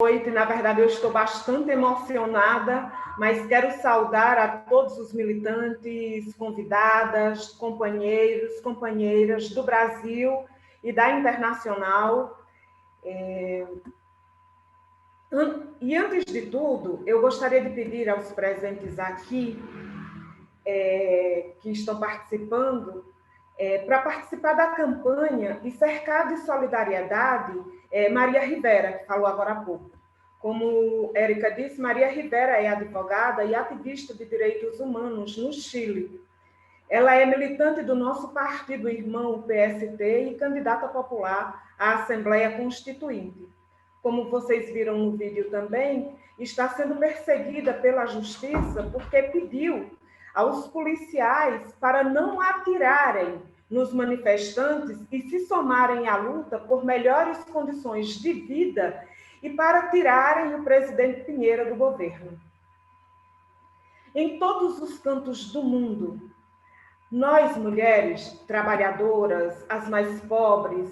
noite. Na verdade, eu estou bastante emocionada, mas quero saudar a todos os militantes, convidadas, companheiros, companheiras do Brasil e da Internacional. E antes de tudo, eu gostaria de pedir aos presentes aqui, que estão participando, para participar da campanha e cercar de solidariedade Maria Rivera, que falou agora há pouco. Como Érica disse, Maria Rivera é advogada e ativista de direitos humanos no Chile. Ela é militante do nosso partido irmão, o PST, e candidata popular à Assembleia Constituinte. Como vocês viram no vídeo também, está sendo perseguida pela justiça porque pediu aos policiais para não atirarem nos manifestantes e se somarem à luta por melhores condições de vida e para tirarem o presidente Piñera do governo. Em todos os cantos do mundo, nós, mulheres trabalhadoras, as mais pobres,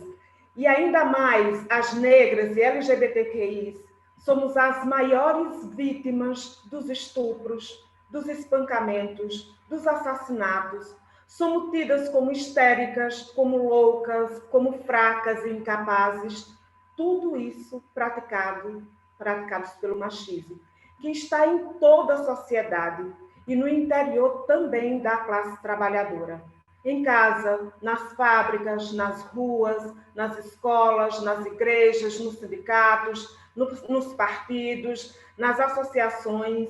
e ainda mais as negras e LGBTQIs, somos as maiores vítimas dos estupros, dos espancamentos, dos assassinatos. Somos tidas como histéricas, como loucas, como fracas e incapazes. Tudo isso praticados pelo machismo, que está em toda a sociedade e no interior também da classe trabalhadora. Em casa, nas fábricas, nas ruas, nas escolas, nas igrejas, nos sindicatos, nos partidos, nas associações.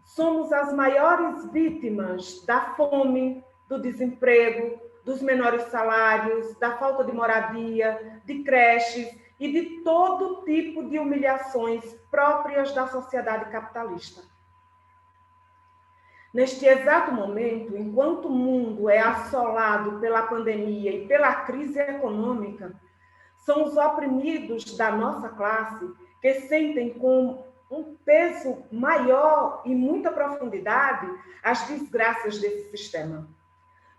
Somos as maiores vítimas da fome, do desemprego, dos menores salários, da falta de moradia, de creches e de todo tipo de humilhações próprias da sociedade capitalista. Neste exato momento, enquanto o mundo é assolado pela pandemia e pela crise econômica, são os oprimidos da nossa classe que sentem com um peso maior e muita profundidade as desgraças desse sistema.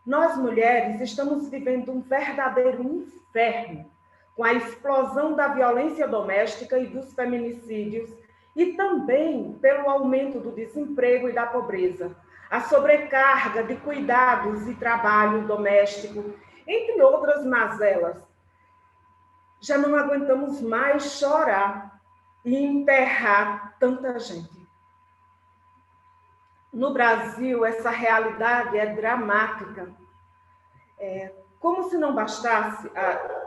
Nós, mulheres, estamos vivendo um verdadeiro inferno com a explosão da violência doméstica e dos feminicídios, e também pelo aumento do desemprego e da pobreza, a sobrecarga de cuidados e trabalho doméstico, entre outras mazelas. Já não aguentamos mais chorar e enterrar tanta gente. No Brasil, essa realidade é dramática. Como se não bastasse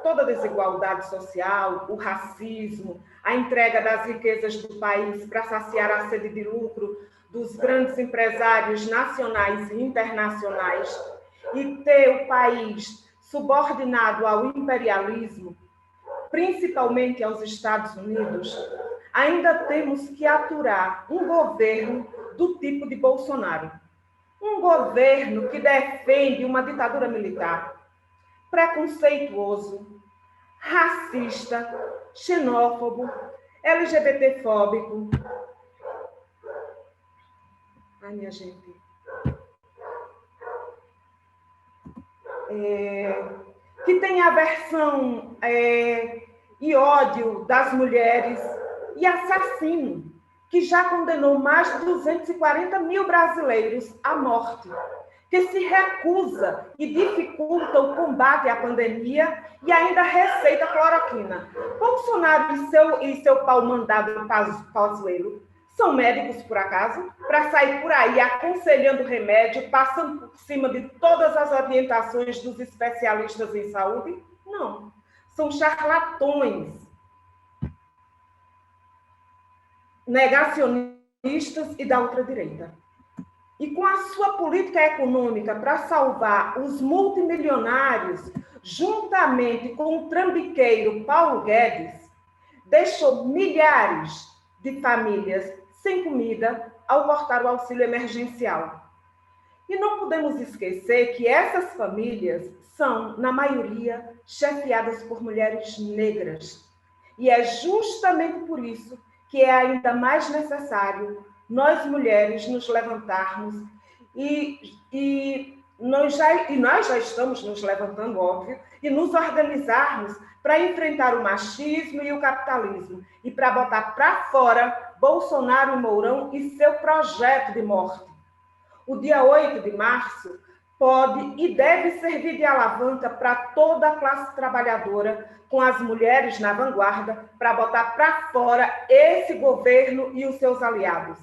toda a desigualdade social, o racismo, a entrega das riquezas do país para saciar a sede de lucro dos grandes empresários nacionais e internacionais e ter o país subordinado ao imperialismo, principalmente aos Estados Unidos, ainda temos que aturar um governo do tipo de Bolsonaro. Um governo que defende uma ditadura militar, preconceituoso, racista, xenófobo, LGBTfóbico. Ai, minha gente. Que tem aversão e ódio das mulheres e assassino, que já condenou mais de 240 mil brasileiros à morte, que se recusa e dificulta o combate à pandemia e ainda receita cloroquina. Bolsonaro e seu pau-mandado Pazuello são médicos, por acaso, para sair por aí aconselhando remédio, passando por cima de todas as orientações dos especialistas em saúde? Não. São charlatões, negacionistas e da ultradireita. E com a sua política econômica para salvar os multimilionários, juntamente com o trambiqueiro Paulo Guedes, deixou milhares de famílias sem comida ao cortar o auxílio emergencial. E não podemos esquecer que essas famílias são, na maioria, chefiadas por mulheres negras. E é justamente por isso que é ainda mais necessário nós, mulheres, nos levantarmos e nós já estamos nos levantando, óbvio, e nos organizarmos para enfrentar o machismo e o capitalismo e para botar para fora Bolsonaro e Mourão e seu projeto de morte. O dia 8 de março pode e deve servir de alavanca para toda a classe trabalhadora, com as mulheres na vanguarda, para botar para fora esse governo e os seus aliados.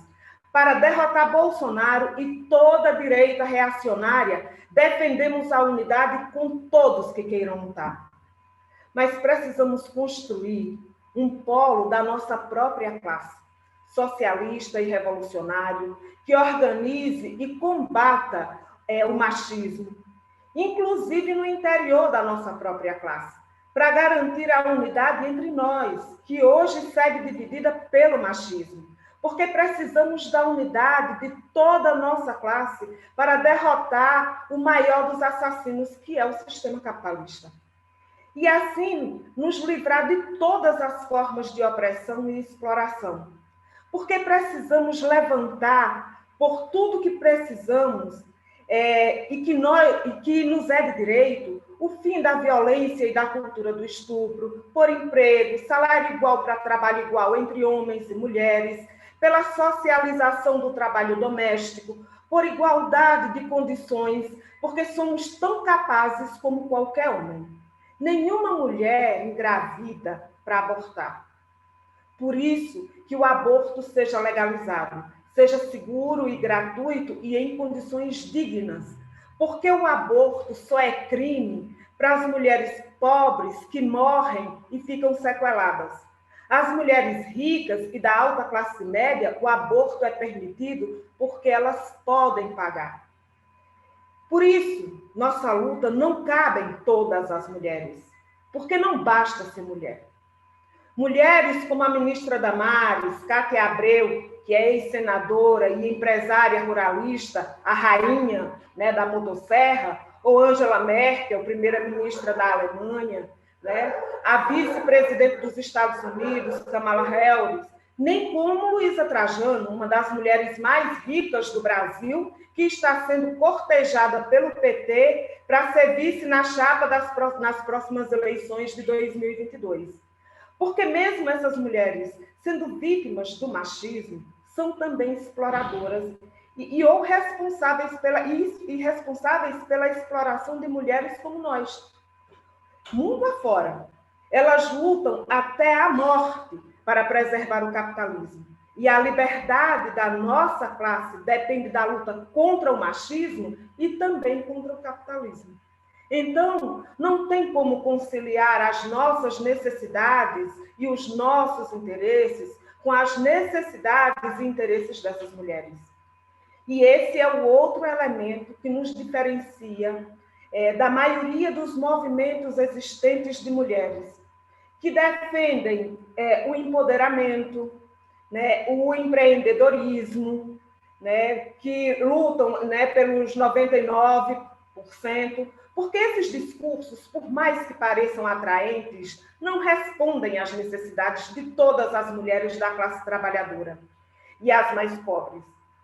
Para derrotar Bolsonaro e toda a direita reacionária, defendemos a unidade com todos que queiram lutar. Mas precisamos construir um polo da nossa própria classe, socialista e revolucionário, que organize e combata o machismo, inclusive no interior da nossa própria classe, para garantir a unidade entre nós, que hoje segue dividida pelo machismo, porque precisamos da unidade de toda a nossa classe para derrotar o maior dos assassinos, que é o sistema capitalista. E assim nos livrar de todas as formas de opressão e exploração. Porque precisamos levantar por tudo que precisamos e que nos é de direito o fim da violência e da cultura do estupro, por emprego, salário igual para trabalho igual entre homens e mulheres, pela socialização do trabalho doméstico, por igualdade de condições, porque somos tão capazes como qualquer homem. Nenhuma mulher engravida para abortar. Por isso que o aborto seja legalizado, seja seguro e gratuito e em condições dignas. Porque o aborto só é crime para as mulheres pobres que morrem e ficam sequeladas. As mulheres ricas e da alta classe média, o aborto é permitido porque elas podem pagar. Por isso, nossa luta não cabe em todas as mulheres, porque não basta ser mulher. Mulheres como a ministra Damares, Cátia Abreu, que é ex-senadora e empresária ruralista, a rainha, né, da motosserra, ou Angela Merkel, primeira-ministra da Alemanha, né, a vice-presidente dos Estados Unidos, Kamala Harris, nem como Luísa Trajano, uma das mulheres mais ricas do Brasil, que está sendo cortejada pelo PT para ser vice na chapa nas próximas eleições de 2022. Porque mesmo essas mulheres, sendo vítimas do machismo, são também exploradoras ou responsáveis pela exploração de mulheres como nós. Mundo afora, elas lutam até a morte para preservar o capitalismo. E a liberdade da nossa classe depende da luta contra o machismo e também contra o capitalismo. Então, não tem como conciliar as nossas necessidades e os nossos interesses com as necessidades e interesses dessas mulheres. E esse é o outro elemento que nos diferencia da maioria dos movimentos existentes de mulheres, que defendem o empoderamento, né, o empreendedorismo, né, que lutam, né, pelos 99%, porque esses discursos, por mais que pareçam atraentes, não respondem às necessidades de todas as mulheres da classe trabalhadora e as mais pobres,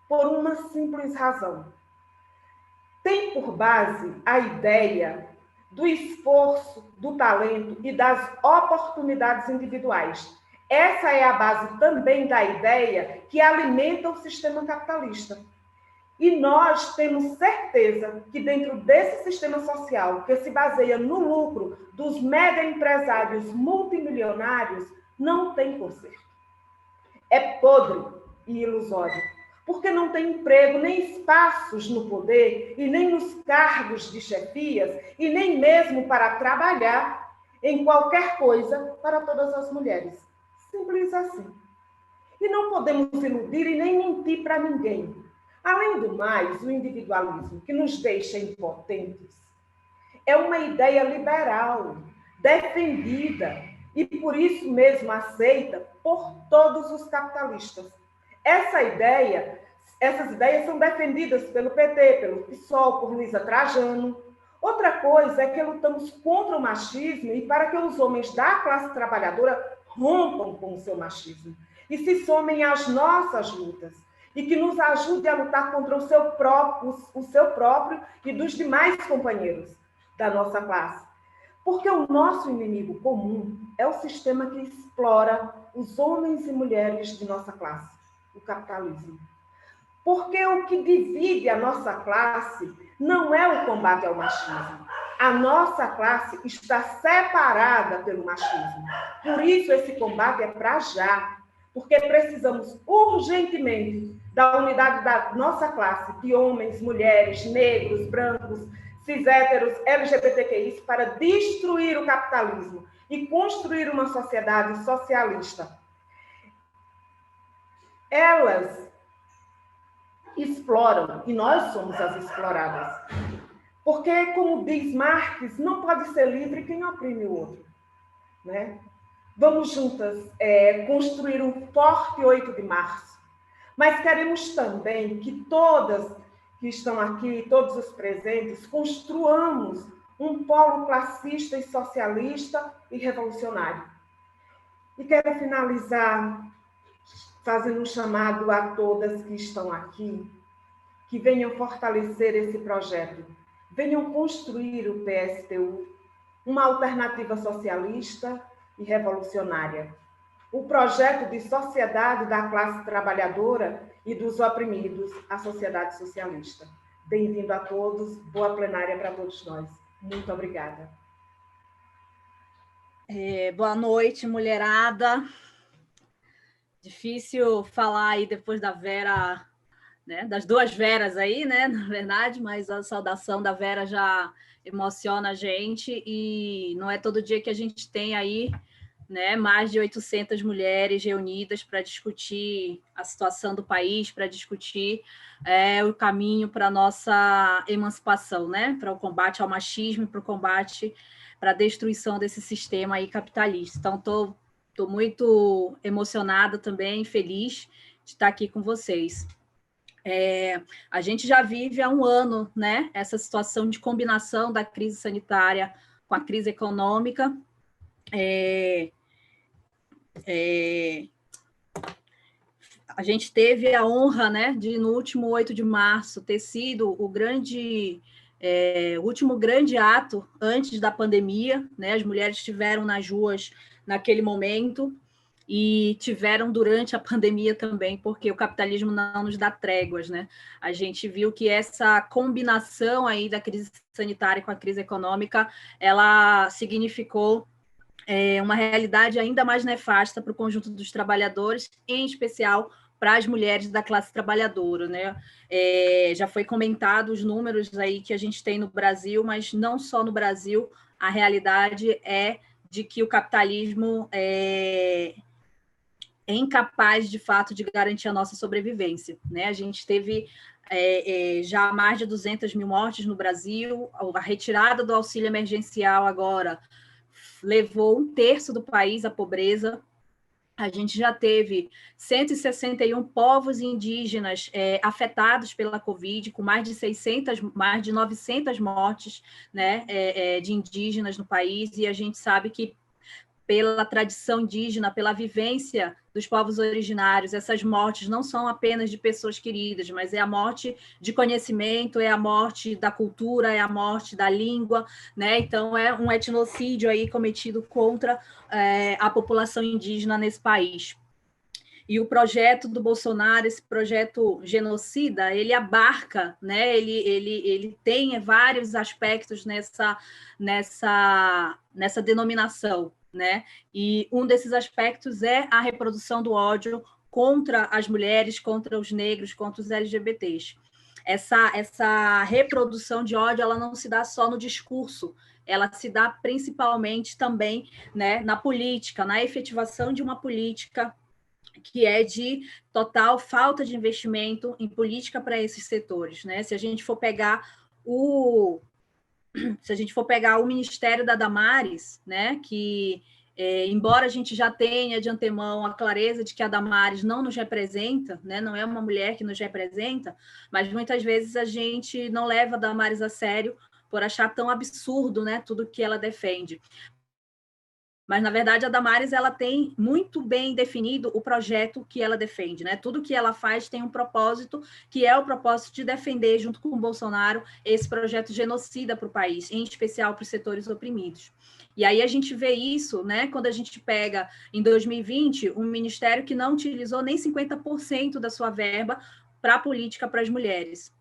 por uma simples razão. Tem por base a ideia do esforço, do talento e das oportunidades individuais. Essa é a base também da ideia que alimenta o sistema capitalista. E nós temos certeza que dentro desse sistema social, que se baseia no lucro dos mega empresários multimilionários, não tem conserto. É podre e ilusório, porque não tem emprego, nem espaços no poder, e nem nos cargos de chefias, e nem mesmo para trabalhar em qualquer coisa para todas as mulheres. Simples assim. E não podemos iludir e nem mentir para ninguém. Além do mais, o individualismo, que nos deixa impotentes, é uma ideia liberal, defendida e por isso mesmo aceita por todos os capitalistas. Essas ideias são defendidas pelo PT, pelo PSOL, por Luísa Trajano. Outra coisa é que lutamos contra o machismo e para que os homens da classe trabalhadora rompam com o seu machismo e se somem às nossas lutas e que nos ajude a lutar contra o seu próprio e dos demais companheiros da nossa classe. Porque o nosso inimigo comum é o sistema que explora os homens e mulheres de nossa classe, o capitalismo. Porque o que divide a nossa classe não é o combate ao machismo. A nossa classe está separada pelo machismo. Por isso, esse combate é para já. Porque precisamos urgentemente da unidade da nossa classe, de homens, mulheres, negros, brancos, cis-héteros, LGBTQIs, para destruir o capitalismo e construir uma sociedade socialista. Elas exploram, e nós somos as exploradas. Porque, como diz Marx, não pode ser livre quem oprime o outro. Né? Vamos juntas construir um forte 8 de março. Mas queremos também que todas que estão aqui, todos os presentes, construamos um polo classista e socialista e revolucionário. E quero finalizar fazendo um chamado a todas que estão aqui, que venham fortalecer esse projeto, venham construir o PSTU, uma alternativa socialista e revolucionária. O projeto de sociedade da classe trabalhadora e dos oprimidos, a sociedade socialista. Bem-vindo a todos, boa plenária para todos nós. Muito obrigada. Boa noite, mulherada. Difícil falar aí depois da Vera, né? Das duas Veras aí, né? Na verdade, mas a saudação da Vera já emociona a gente e não é todo dia que a gente tem aí, né, mais de 800 mulheres reunidas para discutir a situação do país, para discutir o caminho para a nossa emancipação, né? Para o combate ao machismo, para o combate, para a destruição desse sistema aí capitalista. Então, estou muito emocionada também, feliz de estar aqui com vocês. A gente já vive há um ano, né, essa situação de combinação da crise sanitária com a crise econômica. A gente teve a honra, né, de no último 8 de março ter sido o último grande ato antes da pandemia, né? As mulheres estiveram nas ruas naquele momento e tiveram durante a pandemia também, porque o capitalismo não nos dá tréguas, né? A gente viu que essa combinação aí da crise sanitária com a crise econômica, ela significou uma realidade ainda mais nefasta para o conjunto dos trabalhadores, em especial para as mulheres da classe trabalhadora, né? Já foi comentado os números aí que a gente tem no Brasil, mas não só no Brasil, a realidade é de que o capitalismo é incapaz, de fato, de garantir a nossa sobrevivência, né? A gente teve já mais de 200 mil mortes no Brasil, a retirada do auxílio emergencial agora levou 1/3 do país à pobreza. A gente já teve 161 povos indígenas afetados pela Covid, com mais de 900 mortes, né, de indígenas no país, e a gente sabe que pela tradição indígena, pela vivência dos povos originários, essas mortes não são apenas de pessoas queridas, mas é a morte de conhecimento, é a morte da cultura, é a morte da língua, né? Então, é um etnocídio aí cometido contra a população indígena nesse país. E o projeto do Bolsonaro, esse projeto genocida, ele abarca, né? Ele tem vários aspectos nessa denominação, né? E um desses aspectos é a reprodução do ódio contra as mulheres, contra os negros, contra os LGBTs. Essa reprodução de ódio, ela não se dá só no discurso, ela se dá principalmente também, né, na política, na efetivação de uma política que é de total falta de investimento em política para esses setores, né? Se a gente for pegar o Ministério da Damares, né, que embora a gente já tenha de antemão a clareza de que a Damares não nos representa, né, não é uma mulher que nos representa, mas muitas vezes a gente não leva a Damares a sério por achar tão absurdo, né, tudo que ela defende. Mas, na verdade, a Damares ela tem muito bem definido o projeto que ela defende, né? Tudo que ela faz tem um propósito, que é o propósito de defender, junto com o Bolsonaro, esse projeto genocida para o país, em especial para os setores oprimidos. E aí a gente vê isso, né? Quando a gente pega, em 2020, um ministério que não utilizou nem 50% da sua verba para a política para as mulheres.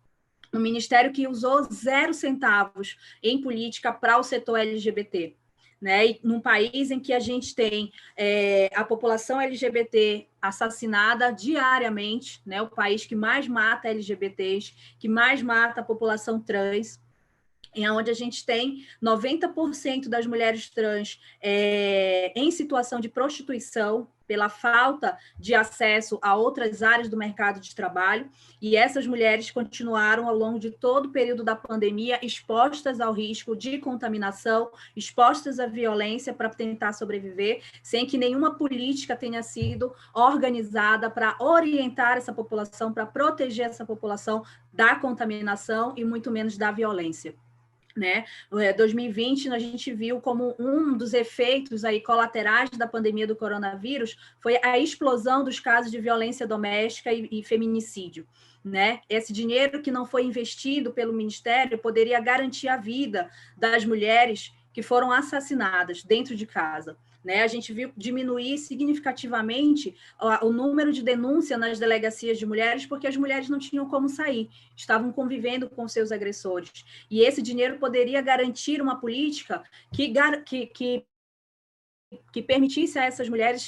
Um ministério que usou 0 centavos em política para o setor LGBT. Né? E num país em que a gente tem a população LGBT assassinada diariamente, né? O país que mais mata LGBTs, que mais mata a população trans, onde a gente tem 90% das mulheres trans em situação de prostituição, pela falta de acesso a outras áreas do mercado de trabalho, e essas mulheres continuaram, ao longo de todo o período da pandemia, expostas ao risco de contaminação, expostas à violência para tentar sobreviver, sem que nenhuma política tenha sido organizada para orientar essa população, para proteger essa população da contaminação e muito menos da violência. Né? 2020, a gente viu como um dos efeitos aí colaterais da pandemia do coronavírus foi a explosão dos casos de violência doméstica e feminicídio. Né? Esse dinheiro que não foi investido pelo Ministério poderia garantir a vida das mulheres que foram assassinadas dentro de casa. Né? A gente viu diminuir significativamente o número de denúncias nas delegacias de mulheres, porque as mulheres não tinham como sair, estavam convivendo com seus agressores. E esse dinheiro poderia garantir uma política que permitisse a essas mulheres,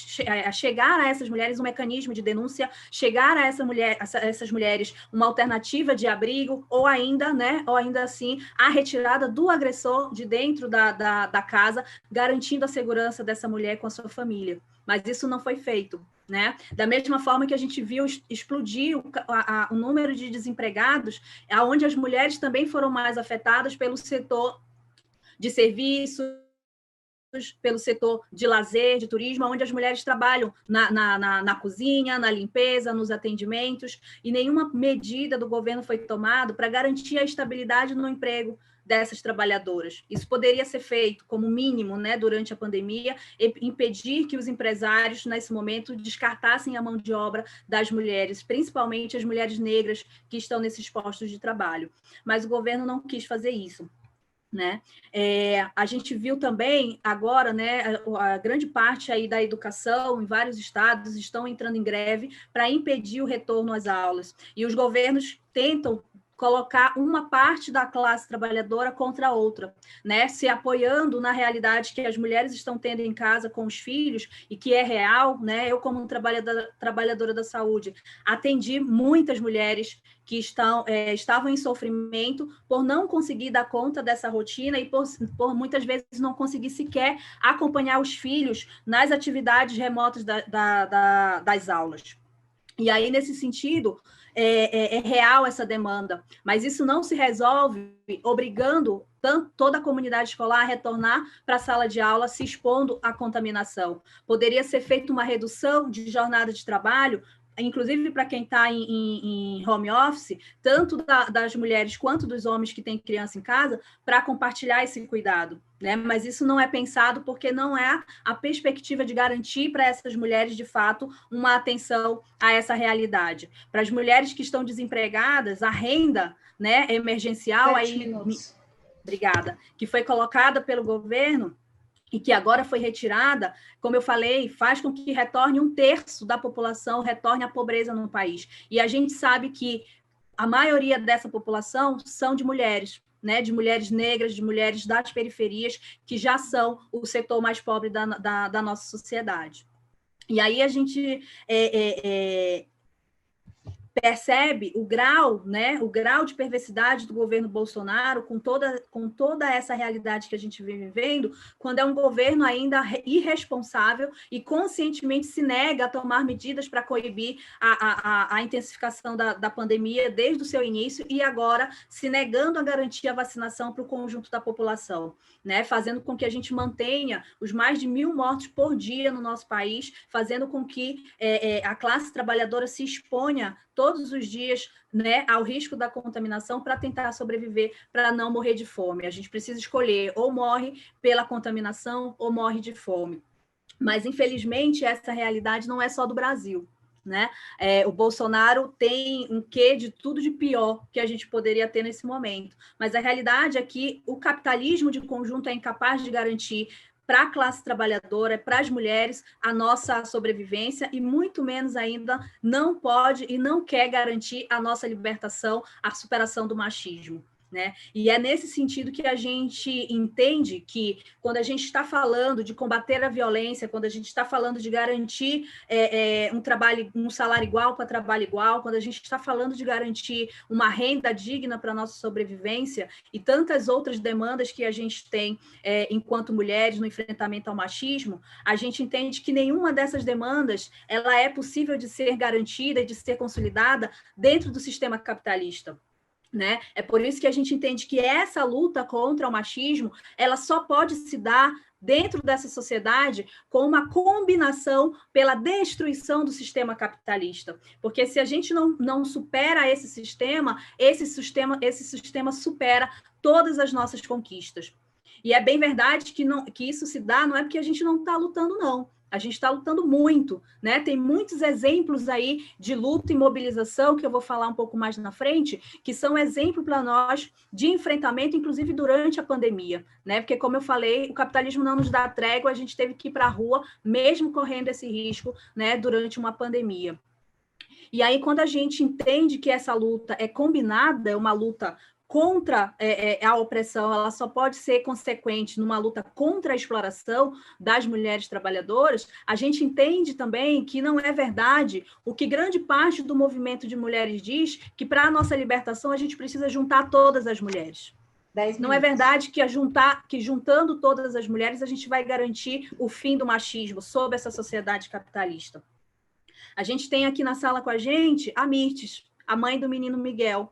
chegar a essas mulheres um mecanismo de denúncia, chegar a essas mulheres uma alternativa de abrigo, ou ainda, né, ou ainda assim, a retirada do agressor de dentro da casa, garantindo a segurança dessa mulher com a sua família. Mas isso não foi feito. Né? Da mesma forma que a gente viu explodir o número de desempregados, onde as mulheres também foram mais afetadas pelo setor de serviços, pelo setor de lazer, de turismo, onde as mulheres trabalham na cozinha, na limpeza, nos atendimentos, e nenhuma medida do governo foi tomada para garantir a estabilidade no emprego dessas trabalhadoras. Isso poderia ser feito como mínimo, né, durante a pandemia, e impedir que os empresários, nesse momento, descartassem a mão de obra das mulheres, principalmente as mulheres negras que estão nesses postos de trabalho. Mas o governo não quis fazer isso. Né? A gente viu também agora, né, a grande parte aí da educação em vários estados estão entrando em greve para impedir o retorno às aulas, e os governos tentam colocar uma parte da classe trabalhadora contra a outra, né? Se apoiando na realidade que as mulheres estão tendo em casa com os filhos, e que é real, né? Eu, como trabalhadora da saúde, atendi muitas mulheres que estavam em sofrimento por não conseguir dar conta dessa rotina e por muitas vezes não conseguir sequer acompanhar os filhos nas atividades remotas das aulas. E aí, nesse sentido, é real essa demanda, mas isso não se resolve obrigando toda a comunidade escolar a retornar para a sala de aula, se expondo à contaminação. Poderia ser feita uma redução de jornada de trabalho, inclusive para quem está em home office, tanto das mulheres quanto dos homens que têm criança em casa, para compartilhar esse cuidado. Né? Mas isso não é pensado porque não é a perspectiva de garantir para essas mulheres, de fato, uma atenção a essa realidade. Para as mulheres que estão desempregadas, a renda, né, emergencial, obrigada, que foi colocada pelo governo e que agora foi retirada, como eu falei, faz com que retorne 1/3 da população, retorne à pobreza no país. E a gente sabe que a maioria dessa população são de mulheres, né, de mulheres negras, de mulheres das periferias, que já são o setor mais pobre da nossa sociedade. E aí a gente percebe o grau, né, o grau de perversidade do governo Bolsonaro com toda essa realidade que a gente vem vivendo, quando é um governo ainda irresponsável e conscientemente se nega a tomar medidas para coibir a intensificação da pandemia desde o seu início, e agora se negando a garantir a vacinação para o conjunto da população, né, fazendo com que a gente mantenha os mais de 1.000 mortos por dia no nosso país, fazendo com que a classe trabalhadora se exponha todos os dias, né, ao risco da contaminação para tentar sobreviver, para não morrer de fome. A gente precisa escolher, ou morre pela contaminação ou morre de fome. Mas, infelizmente, essa realidade não é só do Brasil, né? O Bolsonaro tem um quê de tudo de pior que a gente poderia ter nesse momento. Mas a realidade é que o capitalismo de conjunto é incapaz de garantir para a classe trabalhadora, para as mulheres, a nossa sobrevivência e muito menos ainda não pode e não quer garantir a nossa libertação, a superação do machismo. Né? E é nesse sentido que a gente entende que, quando a gente está falando de combater a violência, quando a gente está falando de garantir um salário igual para trabalho igual, quando a gente está falando de garantir uma renda digna para a nossa sobrevivência e tantas outras demandas que a gente tem enquanto mulheres no enfrentamento ao machismo, a gente entende que nenhuma dessas demandas ela é possível de ser garantida e de ser consolidada dentro do sistema capitalista. Né? É por isso que a gente entende que essa luta contra o machismo ela só pode se dar dentro dessa sociedade com uma combinação pela destruição do sistema capitalista. Porque se a gente não supera esse sistema supera todas as nossas conquistas. E é bem verdade que isso se dá, não é porque a gente não está lutando, não. A gente está lutando muito, né? Tem muitos exemplos aí de luta e mobilização, que eu vou falar um pouco mais na frente, que são exemplo para nós de enfrentamento, inclusive durante a pandemia, né? Porque, como eu falei, o capitalismo não nos dá trégua, a gente teve que ir para a rua, mesmo correndo esse risco, né? Durante uma pandemia. E aí, quando a gente entende que essa luta é combinada, é uma luta contra a opressão, ela só pode ser consequente numa luta contra a exploração das mulheres trabalhadoras, a gente entende também que não é verdade o que grande parte do movimento de mulheres diz, que para a nossa libertação a gente precisa juntar todas as mulheres. Não é verdade que juntando todas as mulheres a gente vai garantir o fim do machismo sob essa sociedade capitalista. A gente tem aqui na sala com a gente a Mirtes, a mãe do menino Miguel.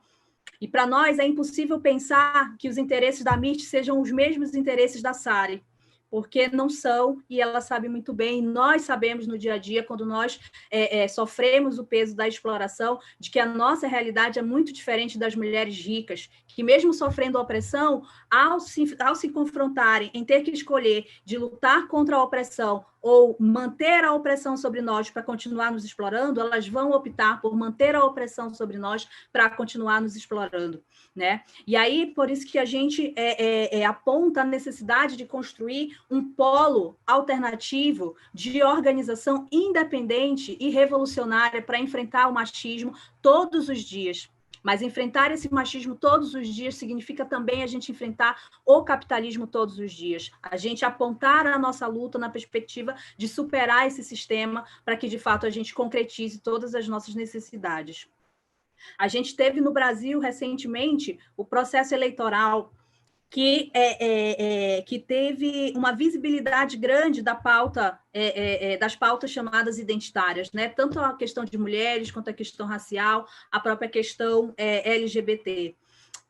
E para nós é impossível pensar que os interesses da Mirtes sejam os mesmos interesses da Sari, porque não são, e ela sabe muito bem, nós sabemos no dia a dia, quando nós sofremos o peso da exploração, de que a nossa realidade é muito diferente das mulheres ricas, que mesmo sofrendo opressão, ao se confrontarem em ter que escolher de lutar contra a opressão ou manter a opressão sobre nós para continuar nos explorando, elas vão optar por manter a opressão sobre nós para continuar nos explorando, né? E aí, por isso que a gente aponta a necessidade de construir um polo alternativo de organização independente e revolucionária para enfrentar o machismo todos os dias. Mas enfrentar esse machismo todos os dias significa também a gente enfrentar o capitalismo todos os dias. A gente apontar a nossa luta na perspectiva de superar esse sistema para que, de fato, a gente concretize todas as nossas necessidades. A gente teve no Brasil, recentemente, o processo eleitoral que teve uma visibilidade grande da pauta, das pautas chamadas identitárias, né? Tanto a questão de mulheres, quanto a questão racial, a própria questão LGBT.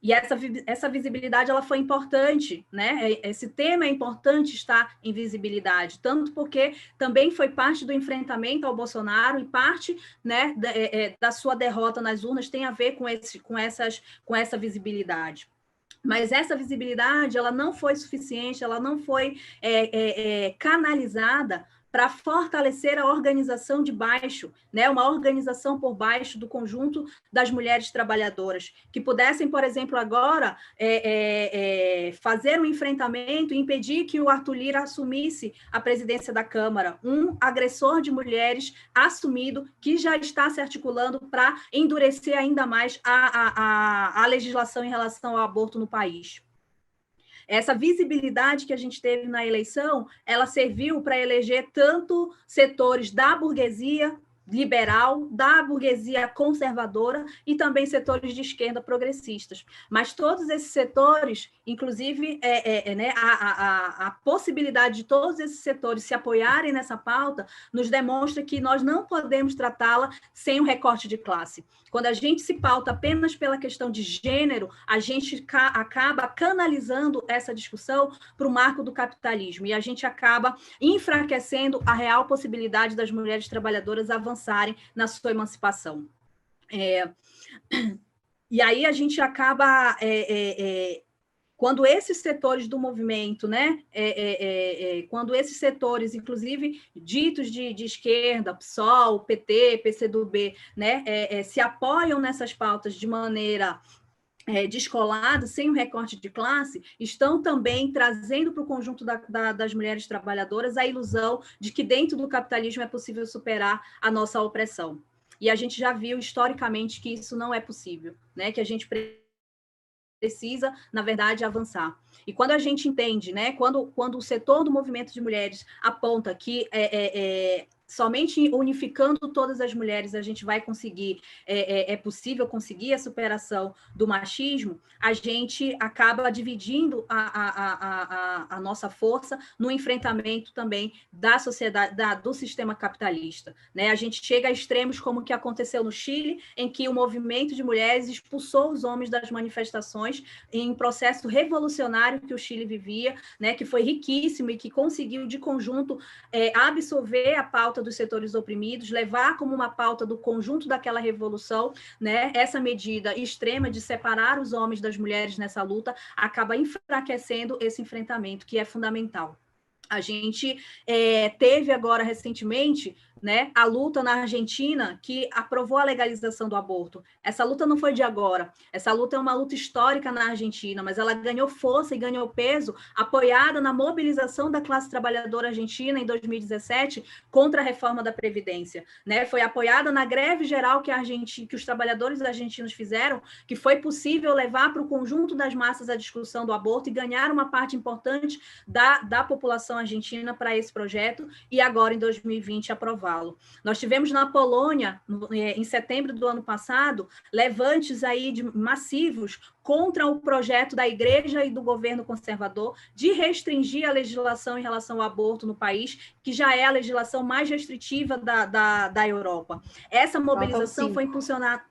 E essa visibilidade ela foi importante, né? Esse tema é importante estar em visibilidade, tanto porque também foi parte do enfrentamento ao Bolsonaro e parte, né, da sua derrota nas urnas tem a ver com essa visibilidade. Mas essa visibilidade ela não foi suficiente, ela não foi canalizada para fortalecer a organização de baixo, né? Uma organização por baixo do conjunto das mulheres trabalhadoras, que pudessem, por exemplo, agora fazer um enfrentamento e impedir que o Arthur Lira assumisse a presidência da Câmara, um agressor de mulheres assumido que já está se articulando para endurecer ainda mais a legislação em relação ao aborto no país. Essa visibilidade que a gente teve na eleição, ela serviu para eleger tanto setores da burguesia liberal, da burguesia conservadora e também setores de esquerda progressistas. Mas todos esses setores, inclusive né, a possibilidade de todos esses setores se apoiarem nessa pauta, nos demonstra que nós não podemos tratá-la sem um recorte de classe. Quando a gente se pauta apenas pela questão de gênero, a gente acaba canalizando essa discussão para o marco do capitalismo e a gente acaba enfraquecendo a real possibilidade das mulheres trabalhadoras avançarem na sua emancipação. E aí a gente acaba quando esses setores do movimento, né, quando esses setores, inclusive ditos de esquerda, PSOL, PT, PCdoB, né, se apoiam nessas pautas de maneira descolada, sem um recorte de classe, estão também trazendo para o conjunto das mulheres trabalhadoras a ilusão de que dentro do capitalismo é possível superar a nossa opressão. E a gente já viu historicamente que isso não é possível, né, que a gente precisa, na verdade, avançar. E quando a gente entende, né, quando o setor do movimento de mulheres aponta que somente unificando todas as mulheres a gente vai conseguir, é possível conseguir a superação do machismo, a gente acaba dividindo a nossa força no enfrentamento também da sociedade, do sistema capitalista, né? A gente chega a extremos como o que aconteceu no Chile, em que o movimento de mulheres expulsou os homens das manifestações em processo revolucionário que o Chile vivia, né? Que foi riquíssimo e que conseguiu, de conjunto, absorver a pauta dos setores oprimidos, levar como uma pauta do conjunto daquela revolução, né? Essa medida extrema de separar os homens das mulheres nessa luta acaba enfraquecendo esse enfrentamento, que é fundamental. A gente teve agora, recentemente, né, a luta na Argentina que aprovou a legalização do aborto. Essa luta não foi de agora. Essa luta é uma luta histórica na Argentina, mas ela ganhou força e ganhou peso apoiada na mobilização da classe trabalhadora argentina em 2017 contra a reforma da Previdência, né? Foi apoiada na greve geral que os trabalhadores argentinos fizeram, que foi possível levar para o conjunto das massas a discussão do aborto e ganhar uma parte importante da população argentina para esse projeto, e agora, em 2020, aprovado. Nós tivemos na Polônia, em setembro do ano passado, levantes aí massivos contra o projeto da Igreja e do governo conservador de restringir a legislação em relação ao aborto no país, que já é a legislação mais restritiva da Europa. Essa mobilização foi impulsionada...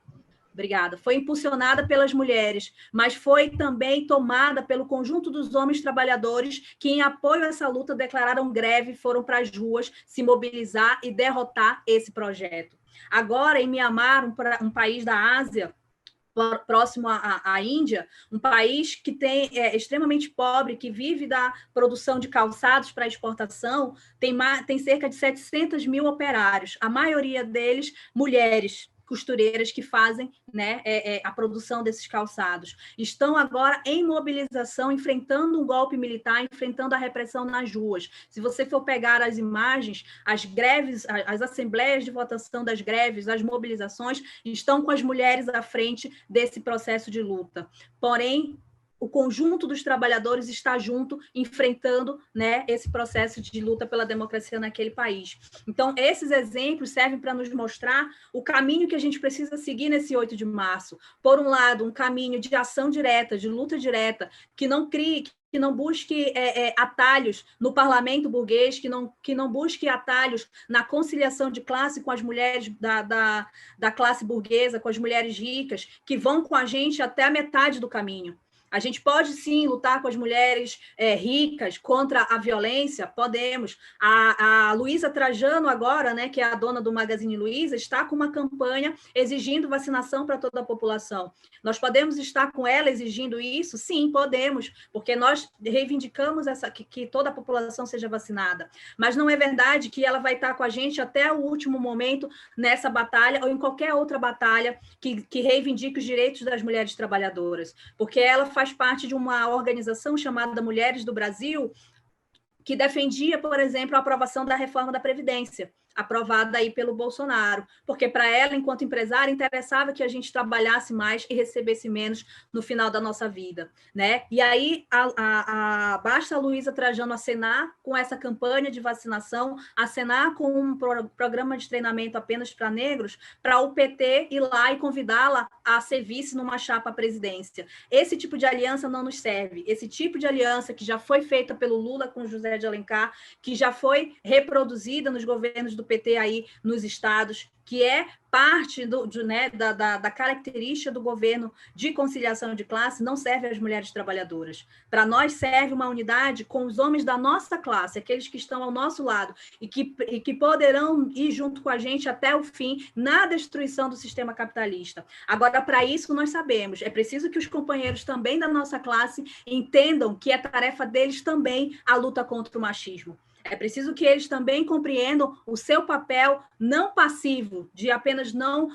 Obrigada. Foi impulsionada pelas mulheres, mas foi também tomada pelo conjunto dos homens trabalhadores que, em apoio a essa luta, declararam greve, foram para as ruas se mobilizar e derrotar esse projeto. Agora, em Mianmar, um país da Ásia, próximo à Índia, um país que é extremamente pobre, que vive da produção de calçados para exportação, tem cerca de 700 mil operários, a maioria deles mulheres, costureiras que fazem, né, a produção desses calçados. Estão agora em mobilização, enfrentando um golpe militar, enfrentando a repressão nas ruas. Se você for pegar as imagens, as greves, as assembleias de votação das greves, as mobilizações, estão com as mulheres à frente desse processo de luta. Porém, o conjunto dos trabalhadores está junto, enfrentando, né, esse processo de luta pela democracia naquele país. Então, esses exemplos servem para nos mostrar o caminho que a gente precisa seguir nesse 8 de março. Por um lado, um caminho de ação direta, de luta direta, que não busque atalhos no parlamento burguês, que não busque atalhos na conciliação de classe com as mulheres da classe burguesa, com as mulheres ricas, que vão com a gente até a metade do caminho. A gente pode, sim, lutar com as mulheres ricas contra a violência, podemos. A Luísa Trajano agora, né, que é a dona do Magazine Luiza, está com uma campanha exigindo vacinação para toda a população. Nós podemos estar com ela exigindo isso? Sim, podemos, porque nós reivindicamos que toda a população seja vacinada. Mas não é verdade que ela vai estar com a gente até o último momento nessa batalha ou em qualquer outra batalha que reivindique os direitos das mulheres trabalhadoras, porque ela faz parte de uma organização chamada Mulheres do Brasil, que defendia, por exemplo, a aprovação da reforma da Previdência, aprovada aí pelo Bolsonaro, porque para ela, enquanto empresária, interessava que a gente trabalhasse mais e recebesse menos no final da nossa vida, né? E aí, basta a Luísa Trajano acenar com essa campanha de vacinação, acenar com um programa de treinamento apenas para negros, para o PT ir lá e convidá-la a ser vice numa chapa à presidência. Esse tipo de aliança não nos serve. Esse tipo de aliança que já foi feita pelo Lula com José de Alencar, que já foi reproduzida nos governos do PT aí nos estados, que é parte da característica do governo de conciliação de classe, não serve às mulheres trabalhadoras. Para nós serve uma unidade com os homens da nossa classe, aqueles que estão ao nosso lado e que poderão ir junto com a gente até o fim na destruição do sistema capitalista. Agora, para isso, nós sabemos, é preciso que os companheiros também da nossa classe entendam que é tarefa deles também a luta contra o machismo. É preciso que eles também compreendam o seu papel não passivo, de apenas não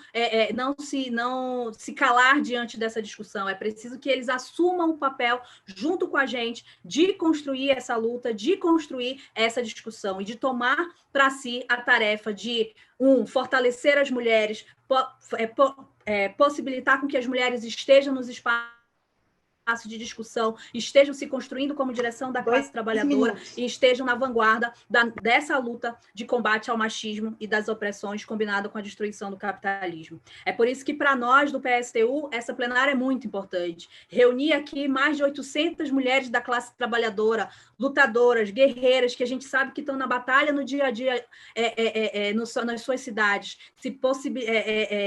se calar diante dessa discussão. É preciso que eles assumam o papel, junto com a gente, de construir essa luta, de construir essa discussão e de tomar para si a tarefa de, fortalecer as mulheres, possibilitar com que as mulheres estejam nos espaços de discussão, estejam se construindo como direção da classe trabalhadora e estejam na vanguarda dessa luta de combate ao machismo e das opressões combinada com a destruição do capitalismo. É por isso que, para nós, do PSTU, essa plenária é muito importante. Reunir aqui mais de 800 mulheres da classe trabalhadora, lutadoras, guerreiras, que a gente sabe que estão na batalha no dia a dia nas suas cidades,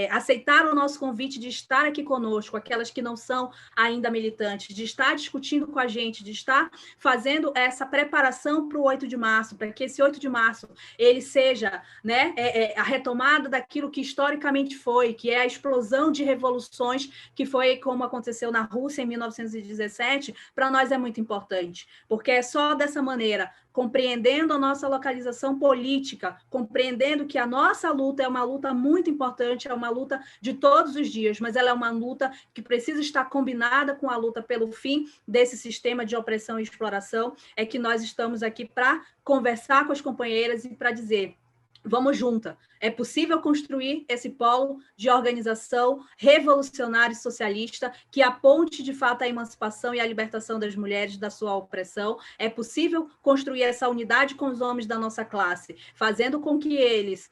aceitaram o nosso convite de estar aqui conosco, aquelas que não são ainda militantes, de estar discutindo com a gente, de estar fazendo essa preparação para o 8 de março, para que esse 8 de março ele seja, né, a retomada daquilo que historicamente foi, que é a explosão de revoluções, que foi como aconteceu na Rússia em 1917, para nós é muito importante, porque é só dessa maneira, compreendendo a nossa localização política, compreendendo que a nossa luta é uma luta muito importante, é uma luta de todos os dias, mas ela é uma luta que precisa estar combinada com a luta pelo fim desse sistema de opressão e exploração, é que nós estamos aqui para conversar com as companheiras e para dizer: vamos juntas. É possível construir esse polo de organização revolucionária e socialista que aponte, de fato, a emancipação e a libertação das mulheres da sua opressão. É possível construir essa unidade com os homens da nossa classe, fazendo com que eles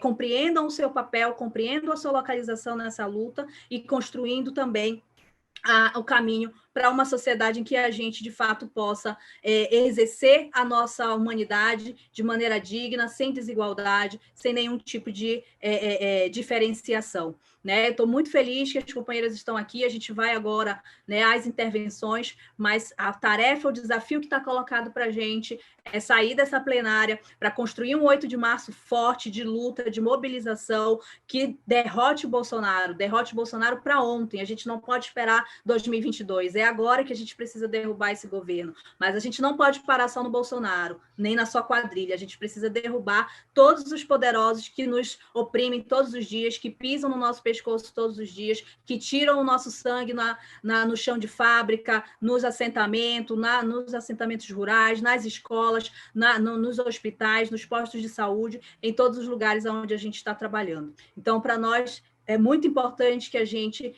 compreendam o seu papel, compreendam a sua localização nessa luta e construindo também o caminho para uma sociedade em que a gente, de fato, possa exercer a nossa humanidade de maneira digna, sem desigualdade, sem nenhum tipo de diferenciação. Né? Estou muito feliz que as companheiras estão aqui, a gente vai agora, né, às intervenções, mas a tarefa, o desafio que está colocado para a gente é sair dessa plenária para construir um 8 de março forte, de luta, de mobilização, que derrote o Bolsonaro para ontem. A gente não pode esperar 2022, é agora que a gente precisa derrubar esse governo, mas a gente não pode parar só no Bolsonaro, nem na sua quadrilha, a gente precisa derrubar todos os poderosos que nos oprimem todos os dias, que pisam no nosso pescoço todos os dias, que tiram o nosso sangue no chão de fábrica, nos assentamentos rurais, nas escolas, nos hospitais, nos postos de saúde, em todos os lugares onde a gente está trabalhando. Então, para nós, é muito importante que a gente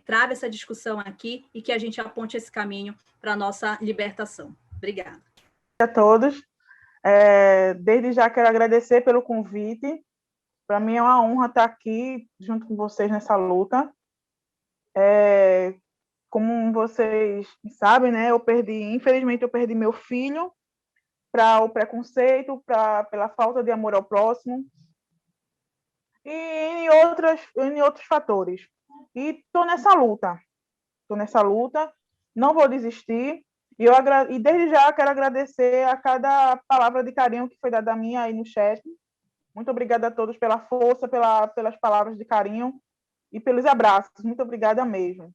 trave essa discussão aqui e que a gente aponte esse caminho para a nossa libertação. Obrigada. A todos. Desde já quero agradecer pelo convite. Para mim é uma honra estar aqui junto com vocês nessa luta. Como vocês sabem, né, infelizmente eu perdi meu filho para o preconceito, pela falta de amor ao próximo e em outros fatores. E estou nessa luta, não vou desistir. E desde já quero agradecer a cada palavra de carinho que foi dada a mim aí no chat. Muito obrigada a todos pela força, pelas palavras de carinho e pelos abraços. Muito obrigada mesmo.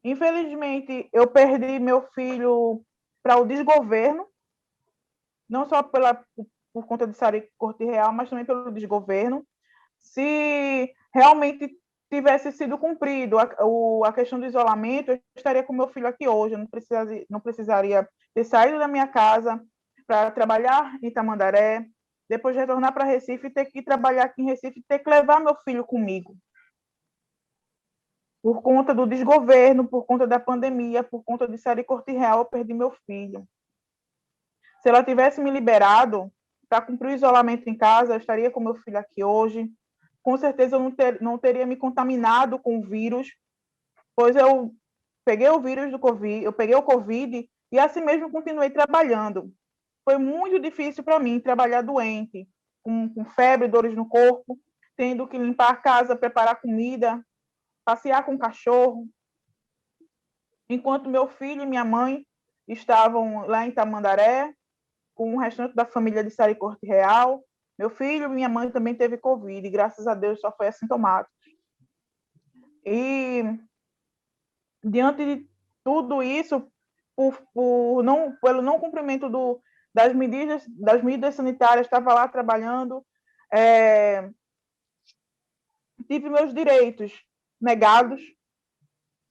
Infelizmente, eu perdi meu filho para o desgoverno, não só por conta de Sara Corte Real, mas também pelo desgoverno. Se realmente tivesse sido cumprido a questão do isolamento, eu estaria com meu filho aqui hoje, eu não precisaria ter saído da minha casa para trabalhar em Tamandaré, depois retornar para Recife e ter que trabalhar aqui em Recife, ter que levar meu filho comigo. Por conta do desgoverno, por conta da pandemia, por conta de Sara Corte Real, eu perdi meu filho. Se ela tivesse me liberado para cumprir o isolamento em casa, eu estaria com meu filho aqui hoje. Com certeza eu não teria me contaminado com o vírus, pois eu peguei o vírus do Covid, eu peguei o Covid e assim mesmo continuei trabalhando. Foi muito difícil para mim trabalhar doente, com febre, dores no corpo, tendo que limpar a casa, preparar comida, passear com o cachorro, enquanto meu filho e minha mãe estavam lá em Tamandaré, com o restante da família de Saricorte Real. Meu filho e minha mãe também teve Covid, e graças a Deus só foi assintomático. E, diante de tudo isso, pelo não cumprimento das medidas sanitárias, estava lá trabalhando, tive meus direitos negados,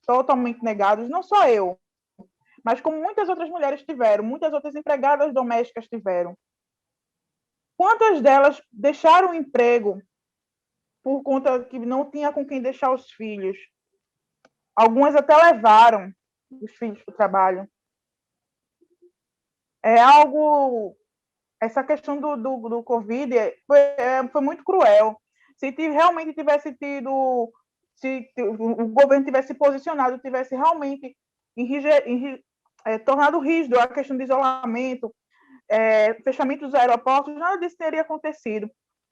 totalmente negados, não só eu, mas como muitas outras mulheres tiveram, muitas outras empregadas domésticas tiveram. Quantas delas deixaram o emprego por conta que não tinha com quem deixar os filhos? Algumas até levaram os filhos para o trabalho. É algo... Essa questão do Covid foi muito cruel. Se realmente tivesse tido... Se o governo tivesse se posicionado, tivesse realmente tornado rígido a questão de isolamento, fechamento dos aeroportos, nada disso teria acontecido.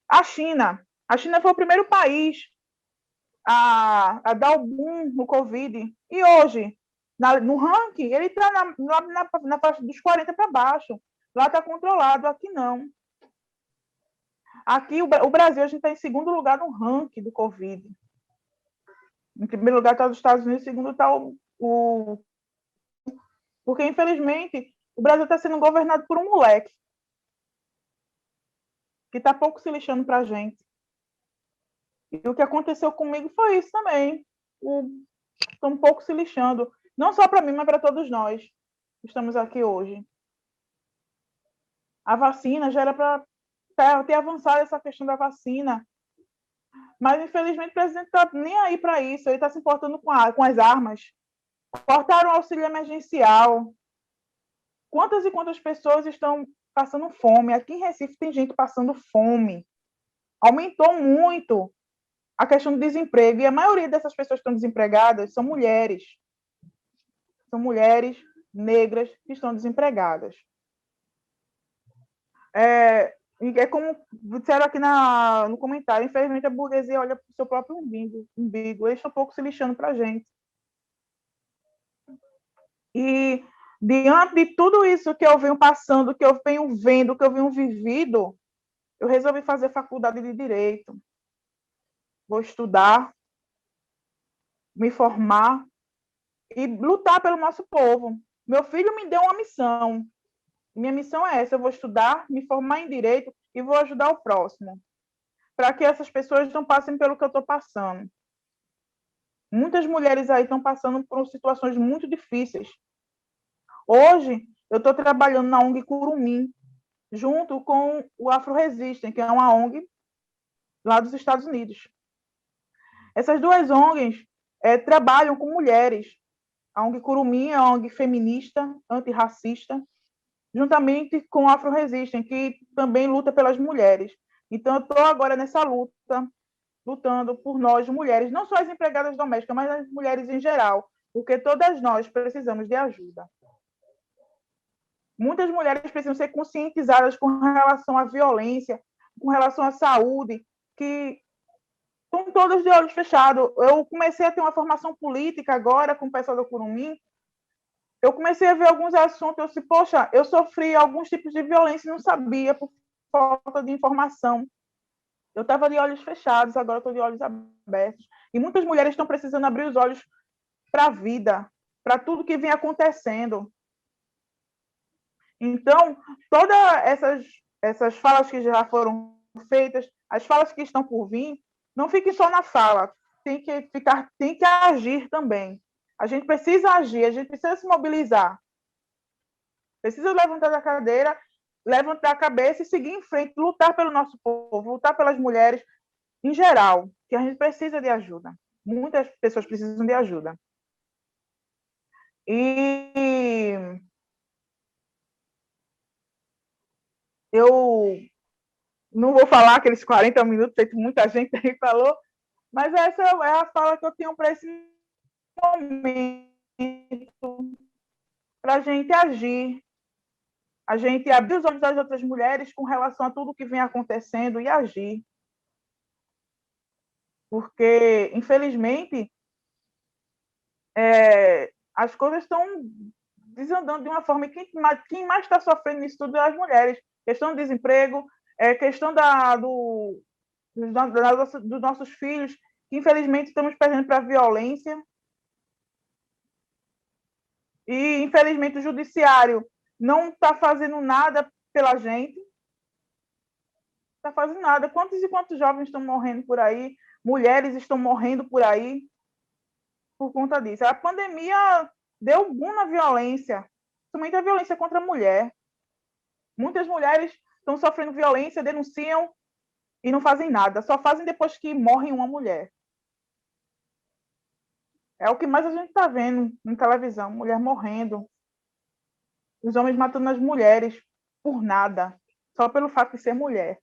A China foi o primeiro país a dar o boom no Covid, e hoje, no ranking, ele está na faixa dos 40 para baixo. Lá está controlado, aqui não. Aqui, o Brasil, a gente está em segundo lugar no ranking do Covid. Em primeiro lugar está os Estados Unidos, em segundo está o... Porque, infelizmente, o Brasil está sendo governado por um moleque que está pouco se lixando para a gente. E o que aconteceu comigo foi isso também. Estou um pouco se lixando. Não só para mim, mas para todos nós que estamos aqui hoje. A vacina já era para ter avançado essa questão da vacina. Mas, infelizmente, o presidente não está nem aí para isso. Ele está se importando com as armas. Cortaram o auxílio emergencial. Quantas e quantas pessoas estão passando fome? Aqui em Recife tem gente passando fome. Aumentou muito a questão do desemprego. E a maioria dessas pessoas que estão desempregadas são mulheres. São mulheres negras que estão desempregadas. É como disseram aqui no comentário, infelizmente a burguesia olha para o seu próprio umbigo. Eles estão um pouco se lixando para a gente. E, diante de tudo isso que eu venho passando, que eu venho vendo, que eu venho vivido, eu resolvi fazer faculdade de Direito. Vou estudar, me formar e lutar pelo nosso povo. Meu filho me deu uma missão. Minha missão é essa: eu vou estudar, me formar em Direito e vou ajudar o próximo, para que essas pessoas não passem pelo que eu estou passando. Muitas mulheres aí estão passando por situações muito difíceis. Hoje, eu estou trabalhando na ONG Curumim, junto com o Afro Resistem, que é uma ONG lá dos Estados Unidos. Essas duas ONGs trabalham com mulheres. A ONG Curumim é uma ONG feminista, antirracista, juntamente com o Afro Resistem, que também luta pelas mulheres. Então, eu estou agora nessa luta, lutando por nós, mulheres, não só as empregadas domésticas, mas as mulheres em geral, porque todas nós precisamos de ajuda. Muitas mulheres precisam ser conscientizadas com relação à violência, com relação à saúde, que estão todas de olhos fechados. Eu comecei a ter uma formação política agora com o pessoal do Curumim. Eu comecei a ver alguns assuntos, eu disse, poxa, eu sofri alguns tipos de violência e não sabia por falta de informação. Eu estava de olhos fechados, agora estou de olhos abertos. E muitas mulheres estão precisando abrir os olhos para a vida, para tudo que vem acontecendo. Então, todas essas falas que já foram feitas, as falas que estão por vir, não fiquem só na fala, tem que agir também. A gente precisa agir, a gente precisa se mobilizar. Precisa levantar da cadeira, levantar a cabeça e seguir em frente, lutar pelo nosso povo, lutar pelas mulheres em geral, que a gente precisa de ajuda. Muitas pessoas precisam de ajuda. E eu não vou falar aqueles 40 minutos, feito muita gente aí falou, mas essa é a fala que eu tenho para esse momento, para a gente agir, a gente abrir os olhos das outras mulheres com relação a tudo que vem acontecendo e agir. Porque, infelizmente, as coisas estão desandando de uma forma que quem mais está sofrendo nisso tudo é as mulheres. Questão do desemprego, questão dos nossos filhos, que infelizmente estamos perdendo para a violência. E, infelizmente, o judiciário não está fazendo nada pela gente. Está fazendo nada. Quantos e quantos jovens estão morrendo por aí? Mulheres estão morrendo por aí por conta disso. A pandemia deu boom na violência, principalmente a violência contra a mulher. Muitas mulheres estão sofrendo violência, denunciam e não fazem nada. Só fazem depois que morre uma mulher. É o que mais a gente está vendo na televisão, mulher morrendo. Os homens matando as mulheres por nada, só pelo fato de ser mulher.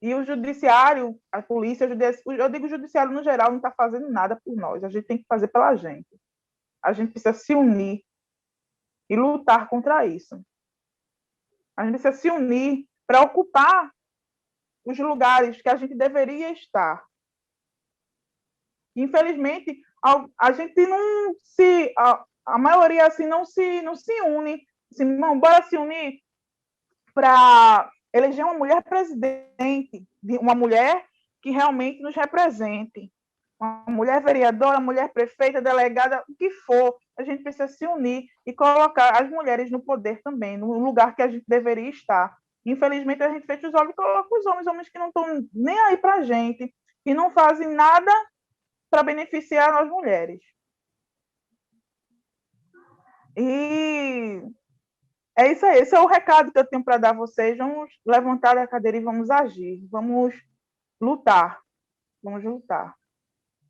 E o judiciário, a polícia, eu digo o judiciário no geral, não está fazendo nada por nós. A gente tem que fazer pela gente. A gente precisa se unir e lutar contra isso. A gente precisa se unir para ocupar os lugares que a gente deveria estar. Infelizmente, a gente não se... A maioria assim, não se une. Assim, bora se unir para eleger uma mulher presidente, uma mulher que realmente nos represente. Uma mulher vereadora, uma mulher prefeita, delegada, o que for. A gente precisa se unir e colocar as mulheres no poder também, no lugar que a gente deveria estar. Infelizmente, a gente fecha os olhos e coloca os homens que não estão nem aí para a gente, que não fazem nada para beneficiar nós mulheres. E é isso aí, esse é o recado que eu tenho para dar a vocês. Vamos levantar a cadeira e vamos agir, vamos lutar, vamos lutar.